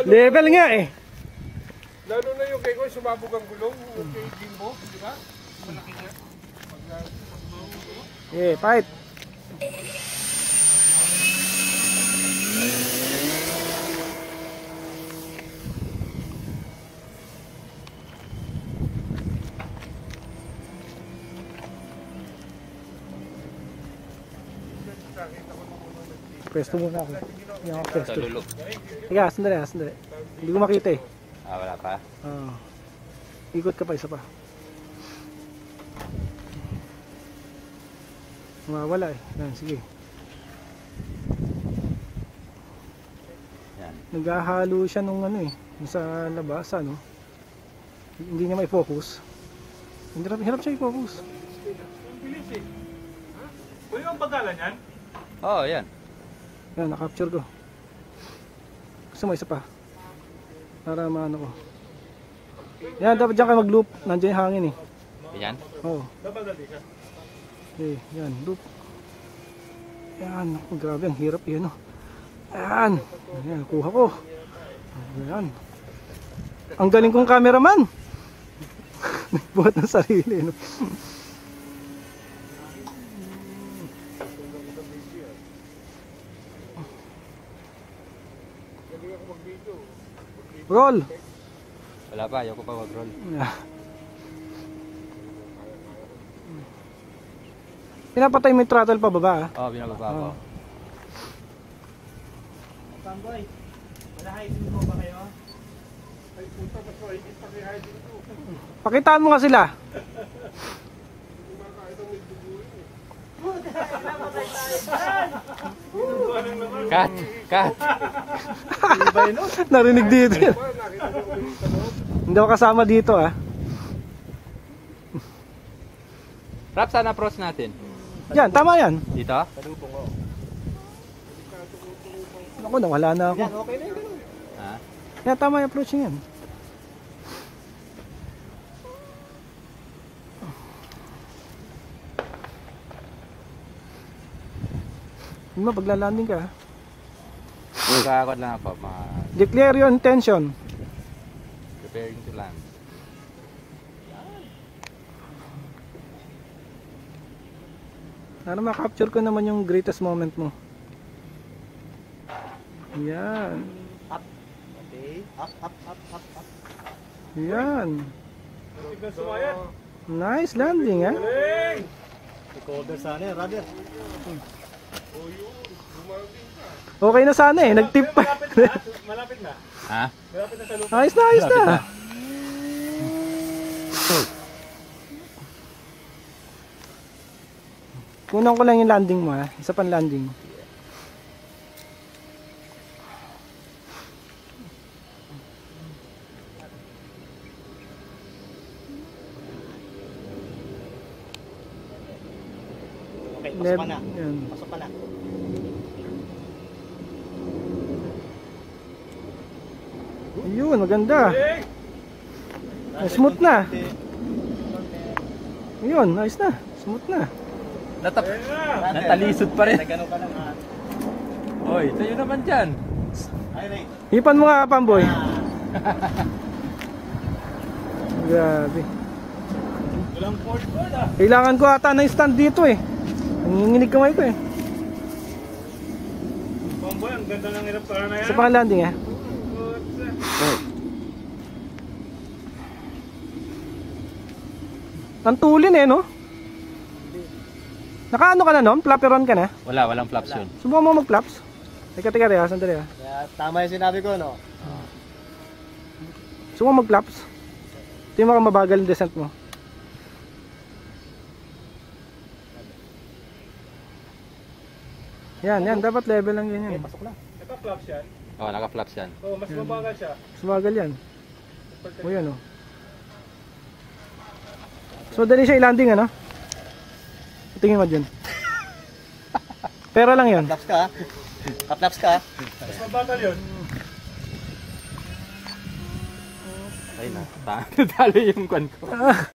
Level nga eh. Lalo na yung kay ko, sumabog ang gulong. Kay Jimbo, di ba? Malaki nga. Fight. Pwesto muna ako. Hindi ako pwesto. Higa, sandali. Hindi ko makita eh. Wala pa? Ikot ka pa, isa pa. Wala eh. Yan, sige. Yan. Naghahalo siya nung ano eh. Sa labas, ano. Hindi niya may focus. Hirap siya i-focus. Ang bilis eh. Pwede yung pagkalan yan? Oo, yan. Yan, na-capture ko. Gusto mo isa pa? Para maano ko. Yan, dapat dyan kayo mag-loop. Nandiyan yung hangin eh. Yan? Oo. Dapadali ka. Okay, yan, loop. Yan, ako, grabe, ang hirap yun, oh. Yan, yan, nakuha ko. Yan. Ang galing kong cameraman. Nagbuhat ng sarili, no? Roll! Wala pa, ayoko pa mag-roll. Pinapatay mo yung throttle pa baba, ah? Oo, binababa ko. Tamboy, wala hiding ko ba kayo? Ay puta, mas mahigit pa kay hiding ko. Pakitaan mo nga sila. Cut! Narinig dito. Hindi ako kasama dito, ah. Rap, saan approach natin? Yan, tama yan. Dito? Ako, nawala na ako. Okay na yun. Ha? Yan, tama yung approach yan. Hindi mo, paglalanding ka. Magkakot lang ako, Declare your intention. preparing to land. Para ma-capture ko naman yung greatest moment mo. Yan. Up. Okay. Up. Yan. Tignan sumayan. Nice landing, ha? Hey! Recorder sana eh, rubber. Okay na sana eh, nag-tip pa. Malapit na. Ha? Malapit na sa lupa. Ayos na. Kunan ko lang yung landing mo, ha? Isa pang landing. Okay, pasok ka na. Yan. Pasok ka na. Yun, maganda. Ay, smooth na. Yun, ayos na. Smooth na. Natalisod pa rin. Nagano ka lang ha. Oy, sa'yo naman dyan. Ay, Ray. Hipan mo nga, Pamboy. Grabe. Walang forward ah. Kailangan ko ata ng stand dito eh. Nanginginig kamay ko eh. Pamboy, ang ganda ng hirap para na yan. Sa pang landing, ha? Ang tulin eh, no? Nakaano ka na, no? Flapperon ka na? Walang flaps yun. Subukan mo mag-flaps. Teka, sandali ha. Kaya tama yung sinabi ko, no? Subukan mag-flaps. Ito yung mga mabagal yung descent mo. Yan, dapat level lang ganyan. Pasok na. Naka-flaps yan. Oo, naka-flaps yan. Oo, mas mabagal siya. Sumagal yan. O yan, o. So, dali siya i-landing, ano? Tingin mo dyan. Pera lang yan. Flaps ka ha. Ka-flaps ka ha. Mas mabagal yun. Ay na, talo yung kwan ko.